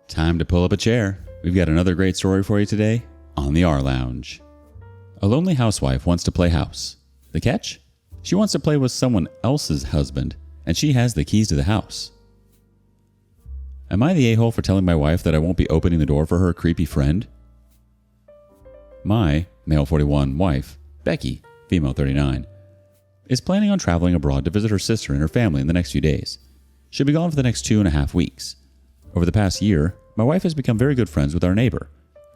Time to pull up a chair. We've got another great story for you today on the rLounge. A lonely housewife wants to play house. The catch? She wants to play with someone else's husband, and she has the keys to the house. Am I the a-hole for telling my wife that I won't be opening the door for her creepy friend? My, male 41, wife, Becky, female 39, is planning on traveling abroad to visit her sister and her family in the next few days. She'll be gone for the next 2.5 weeks. Over the past year, my wife has become very good friends with our neighbor,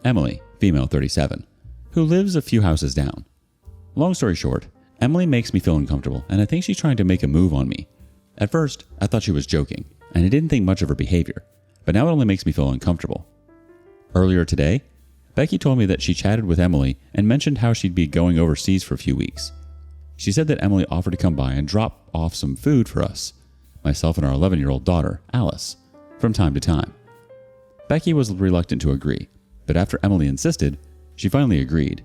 Emily, female 37, who lives a few houses down. Long story short, Emily makes me feel uncomfortable, and I think she's trying to make a move on me. At first, I thought she was joking, and I didn't think much of her behavior, but now it only makes me feel uncomfortable. Earlier today, Becky told me that she chatted with Emily and mentioned how she'd be going overseas for a few weeks. She said that Emily offered to come by and drop off some food for us, myself and our 11-year-old daughter, Alice, from time to time. Becky was reluctant to agree, but after Emily insisted, she finally agreed.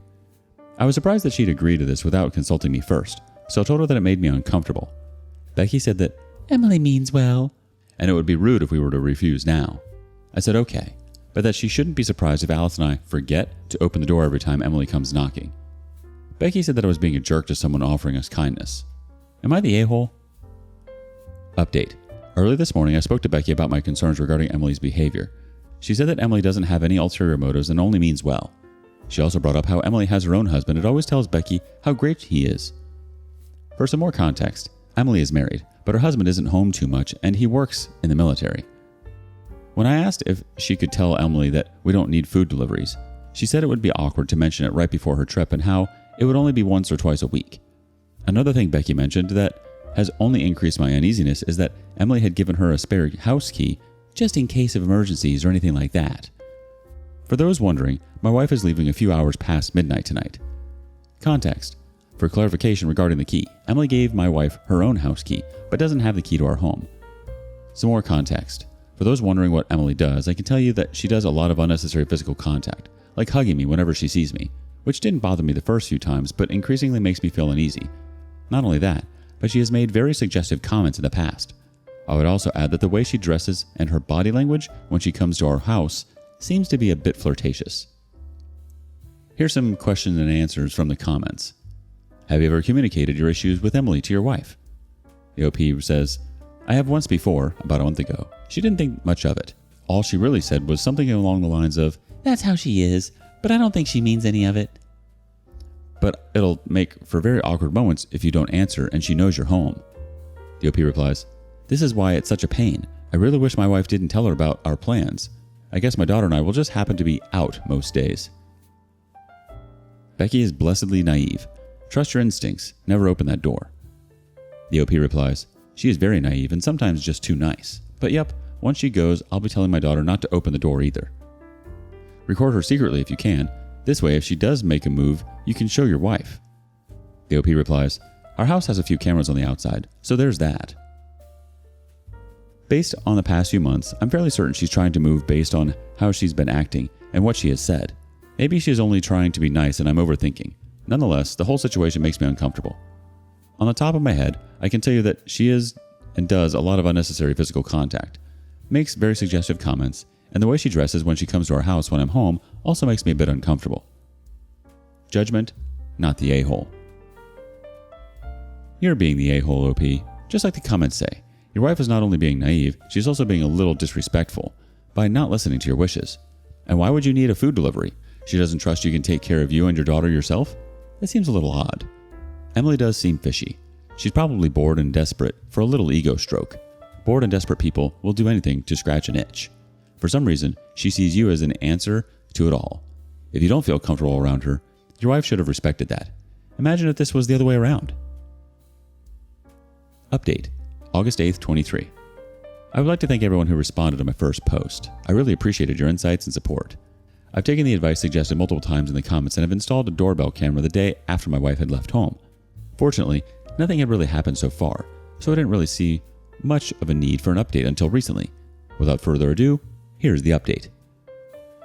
I was surprised that she'd agree to this without consulting me first, so I told her that it made me uncomfortable. Becky said that Emily means well, and it would be rude if we were to refuse now. I said okay, but that she shouldn't be surprised if Alice and I forget to open the door every time Emily comes knocking. Becky said that I was being a jerk to someone offering us kindness. Am I the a-hole? Update. Early this morning, I spoke to Becky about my concerns regarding Emily's behavior. She said that Emily doesn't have any ulterior motives and only means well. She also brought up how Emily has her own husband and always tells Becky how great he is. For some more context, Emily is married, but her husband isn't home too much and he works in the military. When I asked if she could tell Emily that we don't need food deliveries, she said it would be awkward to mention it right before her trip and how it would only be once or twice a week. Another thing Becky mentioned that has only increased my uneasiness is that Emily had given her a spare house key just in case of emergencies or anything like that. For those wondering, my wife is leaving a few hours past midnight tonight. Context. For clarification regarding the key, Emily gave my wife her own house key, but doesn't have the key to our home. Some more context. For those wondering what Emily does, I can tell you that she does a lot of unnecessary physical contact, like hugging me whenever she sees me, which didn't bother me the first few times, but increasingly makes me feel uneasy. Not only that, but she has made very suggestive comments in the past. I would also add that the way she dresses and her body language when she comes to our house seems to be a bit flirtatious. Here's some questions and answers from the comments. Have you ever communicated your issues with Emily to your wife? The OP says, I have once before, about a month ago. She didn't think much of it. All she really said was something along the lines of, that's how she is, but I don't think she means any of it. But it'll make for very awkward moments if you don't answer and she knows you're home. The OP replies, this is why it's such a pain. I really wish my wife didn't tell her about our plans. I guess my daughter and I will just happen to be out most days. Becky is blessedly naive. Trust your instincts. Never open that door. The OP replies, she is very naive and sometimes just too nice. But yep, once she goes, I'll be telling my daughter not to open the door either. Record her secretly if you can. This way, if she does make a move, you can show your wife. The OP replies, our house has a few cameras on the outside, so there's that. Based on the past few months, I'm fairly certain she's trying to move based on how she's been acting and what she has said. Maybe she's only trying to be nice and I'm overthinking. Nonetheless, the whole situation makes me uncomfortable. On the top of my head, I can tell you that she is and does a lot of unnecessary physical contact, makes very suggestive comments, and the way she dresses when she comes to our house when I'm home also makes me a bit uncomfortable. Judgment, not the a-hole. You're being the a-hole, OP. Just like the comments say, your wife is not only being naive, she's also being a little disrespectful by not listening to your wishes. And why would you need a food delivery? She doesn't trust you can take care of you and your daughter yourself? That seems a little odd. Emily does seem fishy. She's probably bored and desperate for a little ego stroke. Bored and desperate people will do anything to scratch an itch. For some reason, she sees you as an answer to it all. If you don't feel comfortable around her, your wife should have respected that. Imagine if this was the other way around. Update, August 8th, 23. I would like to thank everyone who responded to my first post. I really appreciated your insights and support. I've taken the advice suggested multiple times in the comments and have installed a doorbell camera the day after my wife had left home. Fortunately, nothing had really happened so far, so I didn't really see much of a need for an update until recently. Without further ado, here's the update.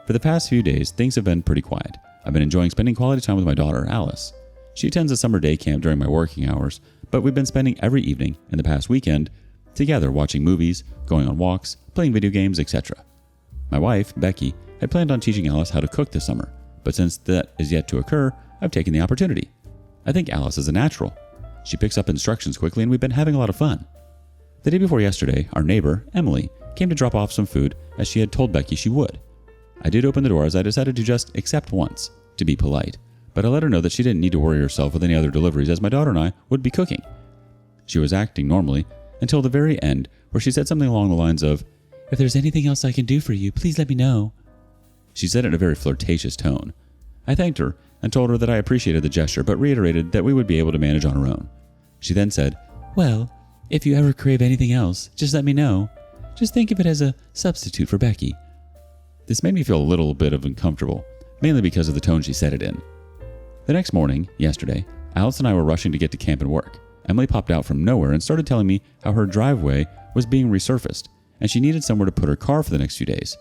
For the past few days, things have been pretty quiet. I've been enjoying spending quality time with my daughter, Alice. She attends a summer day camp during my working hours, but we've been spending every evening and the past weekend together watching movies, going on walks, playing video games, etc. My wife, Becky, had planned on teaching Alice how to cook this summer, but since that is yet to occur, I've taken the opportunity. I think Alice is a natural. She picks up instructions quickly and we've been having a lot of fun. The day before yesterday, our neighbor, Emily, came to drop off some food as she had told Becky she would. I did open the door as I decided to just accept once, to be polite, but I let her know that she didn't need to worry herself with any other deliveries as my daughter and I would be cooking. She was acting normally until the very end, where she said something along the lines of, "If there's anything else I can do for you, please let me know." She said it in a very flirtatious tone. I thanked her and told her that I appreciated the gesture but reiterated that we would be able to manage on our own. She then said, "Well, if you ever crave anything else, just let me know. Just think of it as a substitute for Becky." This made me feel a little bit uncomfortable, mainly because of the tone she said it in. The next morning, yesterday, Alice and I were rushing to get to camp and work. Emily popped out from nowhere and started telling me how her driveway was being resurfaced and she needed somewhere to put her car for the next few days.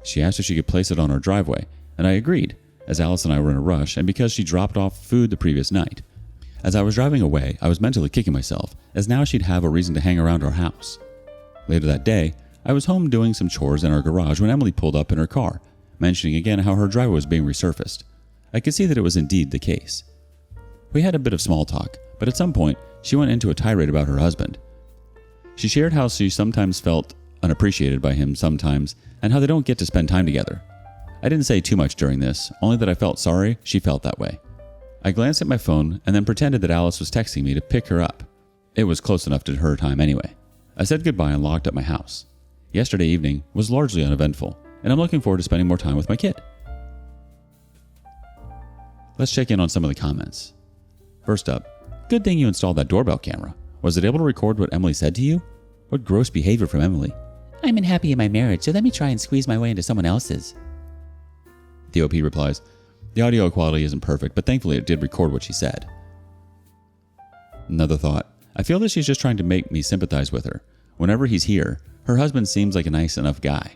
She asked if she could place it on our driveway, and I agreed, as Alice and I were in a rush and because she dropped off food the previous night. As I was driving away, I was mentally kicking myself, as now she'd have a reason to hang around our house. Later that day, I was home doing some chores in our garage when Emily pulled up in her car, mentioning again how her driveway was being resurfaced. I could see that it was indeed the case. We had a bit of small talk, but at some point, she went into a tirade about her husband. She shared how she sometimes felt unappreciated by him sometimes, and how they don't get to spend time together. I didn't say too much during this, only that I felt sorry she felt that way. I glanced at my phone and then pretended that Alice was texting me to pick her up. It was close enough to her time anyway. I said goodbye and locked up my house. Yesterday evening was largely uneventful, and I'm looking forward to spending more time with my kid. Let's check in on some of the comments. First up, good thing you installed that doorbell camera. Was it able to record what Emily said to you? What gross behavior from Emily. I'm unhappy in my marriage, so let me try and squeeze my way into someone else's. The OP replies, the audio quality isn't perfect, but thankfully it did record what she said. Another thought, I feel that she's just trying to make me sympathize with her. Whenever he's here, her husband seems like a nice enough guy.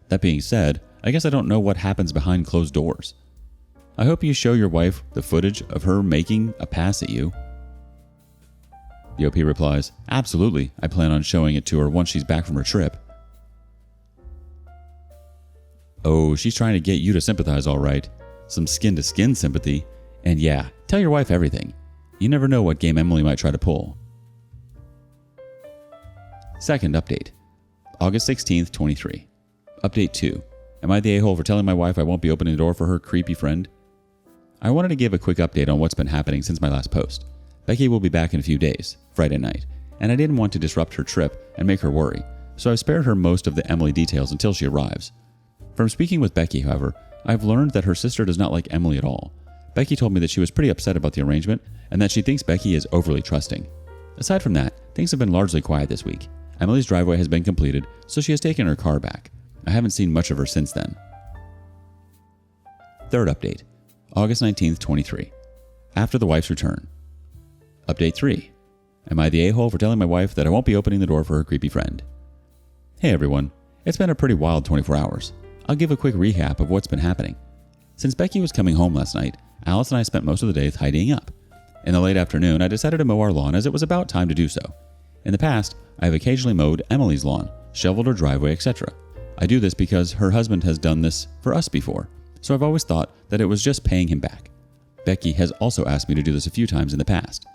That being said, I guess I don't know what happens behind closed doors. I hope you show your wife the footage of her making a pass at you. The OP replies, absolutely, I plan on showing it to her once she's back from her trip. Oh, she's trying to get you to sympathize all right. Some skin-to-skin sympathy. And yeah, tell your wife everything. You never know what game Emily might try to pull. Second update. August 16th, 23. Update 2. Am I the a-hole for telling my wife I won't be opening the door for her creepy friend? I wanted to give a quick update on what's been happening since my last post. Becky will be back in a few days, Friday night, and I didn't want to disrupt her trip and make her worry, so I've spared her most of the Emily details until she arrives. From speaking with Becky, however, I've learned that her sister does not like Emily at all. Becky told me that she was pretty upset about the arrangement and that she thinks Becky is overly trusting. Aside from that, things have been largely quiet this week. Emily's driveway has been completed, so she has taken her car back. I haven't seen much of her since then. Third update. August 19th, 23. After the wife's return. Update 3. Am I the a-hole for telling my wife that I won't be opening the door for her creepy friend? Hey everyone. It's been a pretty wild 24 hours. I'll give a quick recap of what's been happening. Since Becky was coming home last night, Alice and I spent most of the day tidying up. In the late afternoon, I decided to mow our lawn as it was about time to do so. In the past, I have occasionally mowed Emily's lawn, shoveled her driveway, etc. I do this because her husband has done this for us before, so I've always thought that it was just paying him back. Becky has also asked me to do this a few times in the past.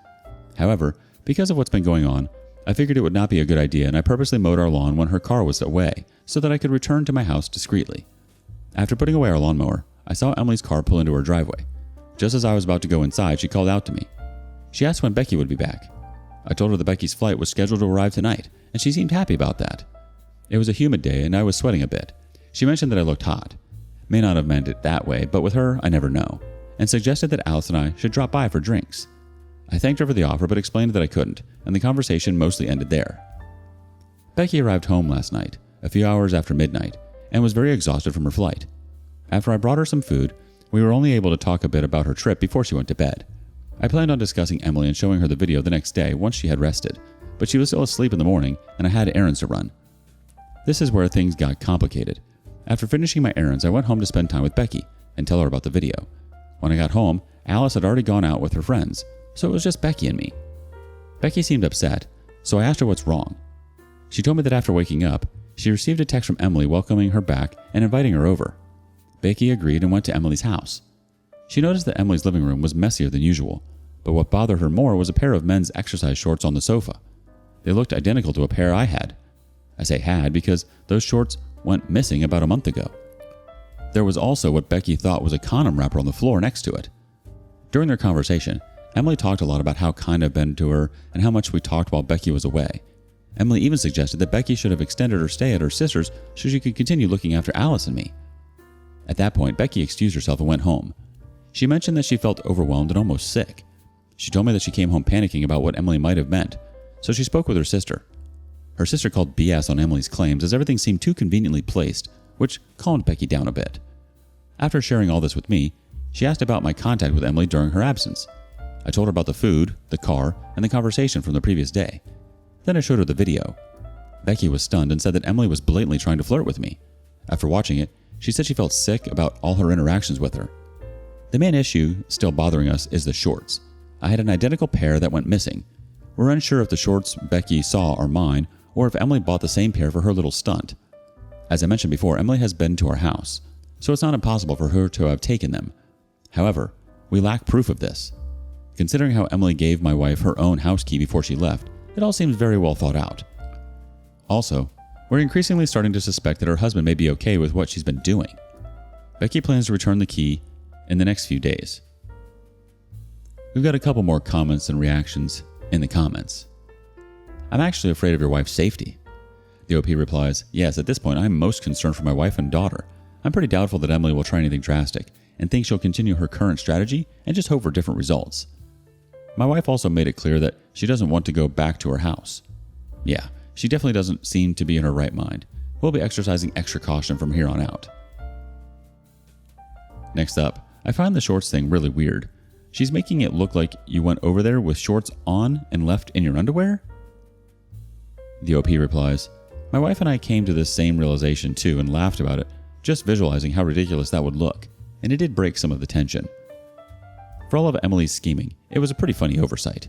However, because of what's been going on, I figured it would not be a good idea and I purposely mowed our lawn when her car was away so that I could return to my house discreetly. After putting away our lawnmower, I saw Emily's car pull into her driveway. Just as I was about to go inside, she called out to me. She asked when Becky would be back. I told her that Becky's flight was scheduled to arrive tonight, and she seemed happy about that. It was a humid day and I was sweating a bit. She mentioned that I looked hot. May not have meant it that way, but with her, I never know, and suggested that Alice and I should drop by for drinks. I thanked her for the offer but explained that I couldn't, and the conversation mostly ended there. Becky arrived home last night, a few hours after midnight, and was very exhausted from her flight. After I brought her some food, we were only able to talk a bit about her trip before she went to bed. I planned on discussing Emily and showing her the video the next day once she had rested, but she was still asleep in the morning and I had errands to run. This is where things got complicated. After finishing my errands, I went home to spend time with Becky and tell her about the video. When I got home, Alice had already gone out with her friends, so it was just Becky and me. Becky seemed upset, so I asked her what's wrong. She told me that after waking up, She received a text from Emily welcoming her back and inviting her over. Becky agreed and went to Emily's house. She noticed that Emily's living room was messier than usual, but what bothered her more was a pair of men's exercise shorts on the sofa. They looked identical to a pair I had. I say had because those shorts went missing about a month ago. There was also what Becky thought was a condom wrapper on the floor next to it. During their conversation, Emily talked a lot about how kind I've been to her and how much we talked while Becky was away. Emily even suggested that Becky should have extended her stay at her sister's so she could continue looking after Alice and me. At that point, Becky excused herself and went home. She mentioned that she felt overwhelmed and almost sick. She told me that she came home panicking about what Emily might have meant, so she spoke with her sister. Her sister called BS on Emily's claims as everything seemed too conveniently placed, which calmed Becky down a bit. After sharing all this with me, she asked about my contact with Emily during her absence. I told her about the food, the car, and the conversation from the previous day. Then I showed her the video. Becky was stunned and said that Emily was blatantly trying to flirt with me. After watching it, she said she felt sick about all her interactions with her. The main issue still bothering us is the shorts. I had an identical pair that went missing. We're unsure if the shorts Becky saw are mine or if Emily bought the same pair for her little stunt. As I mentioned before, Emily has been to our house, so it's not impossible for her to have taken them. However, we lack proof of this. Considering how Emily gave my wife her own house key before she left, it all seems very well thought out. Also, we're increasingly starting to suspect that her husband may be okay with what she's been doing. Becky plans to return the key in the next few days. We've got a couple more comments and reactions in the comments. I'm actually afraid of your wife's safety. The OP replies, yes, at this point I'm most concerned for my wife and daughter. I'm pretty doubtful that Emily will try anything drastic and think she'll continue her current strategy and just hope for different results. My wife also made it clear that she doesn't want to go back to her house. Yeah, she definitely doesn't seem to be in her right mind. We'll be exercising extra caution from here on out. Next up, I find the shorts thing really weird. She's making it look like you went over there with shorts on and left in your underwear? The OP replies, my wife and I came to this same realization too and laughed about it, just visualizing how ridiculous that would look, and it did break some of the tension. For all of Emily's scheming, it was a pretty funny oversight.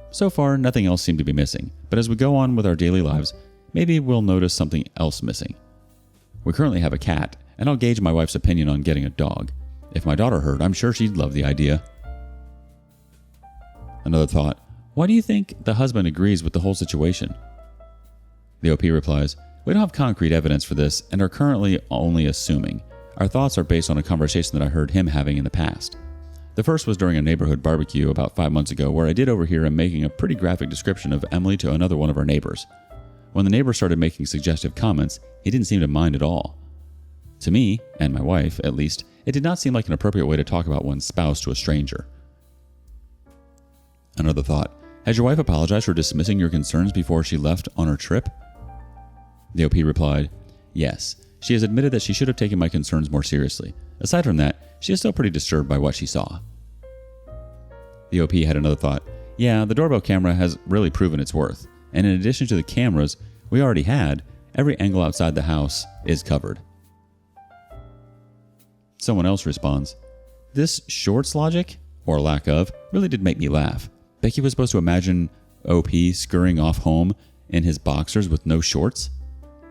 So far, nothing else seemed to be missing, but as we go on with our daily lives, maybe we'll notice something else missing. We currently have a cat, and I'll gauge my wife's opinion on getting a dog. If my daughter heard, I'm sure she'd love the idea. Another thought, why do you think the husband agrees with the whole situation? The OP replies, we don't have concrete evidence for this and are currently only assuming. Our thoughts are based on a conversation that I heard him having in the past. The first was during a neighborhood barbecue about 5 months ago where I did overhear him making a pretty graphic description of Emily to another one of our neighbors. When the neighbor started making suggestive comments, he didn't seem to mind at all. To me, and my wife at least, it did not seem like an appropriate way to talk about one's spouse to a stranger. Another thought, has your wife apologized for dismissing your concerns before she left on her trip? The OP replied, yes, she has admitted that she should have taken my concerns more seriously. Aside from that, she is still pretty disturbed by what she saw. The OP had another thought, yeah, the doorbell camera has really proven its worth, and in addition to the cameras we already had, every angle outside the house is covered. Someone else responds, this shorts logic, or lack of, really did make me laugh. Becky was supposed to imagine OP scurrying off home in his boxers with no shorts?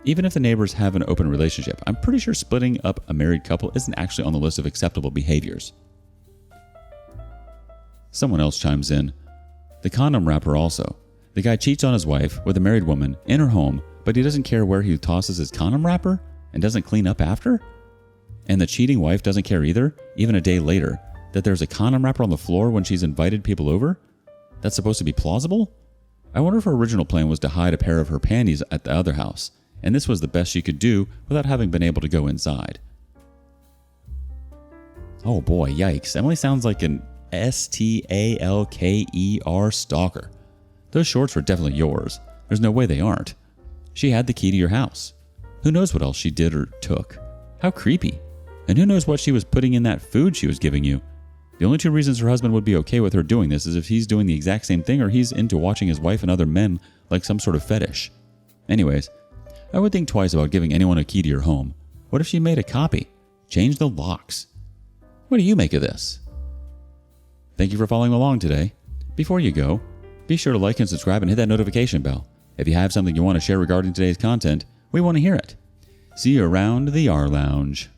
Even if the neighbors have an open relationship, I'm pretty sure splitting up a married couple isn't actually on the list of acceptable behaviors. Someone else chimes in, the condom wrapper also. The guy cheats on his wife with a married woman in her home, but he doesn't care where he tosses his condom wrapper and doesn't clean up after? And the cheating wife doesn't care either, even a day later, that there's a condom wrapper on the floor when she's invited people over? That's supposed to be plausible? I wonder if her original plan was to hide a pair of her panties at the other house, and this was the best she could do without having been able to go inside. Oh boy, yikes. Emily sounds like an STALKER stalker. Those shorts were definitely yours. There's no way they aren't. She had the key to your house. Who knows what else she did or took? How creepy. And who knows what she was putting in that food she was giving you? The only two reasons her husband would be okay with her doing this is if he's doing the exact same thing or he's into watching his wife and other men like some sort of fetish. Anyways, I would think twice about giving anyone a key to your home. What if she made a copy? Change the locks. What do you make of this? Thank you for following along today. Before you go, be sure to like and subscribe and hit that notification bell. If you have something you want to share regarding today's content, We want to hear it. See you around the rLounge.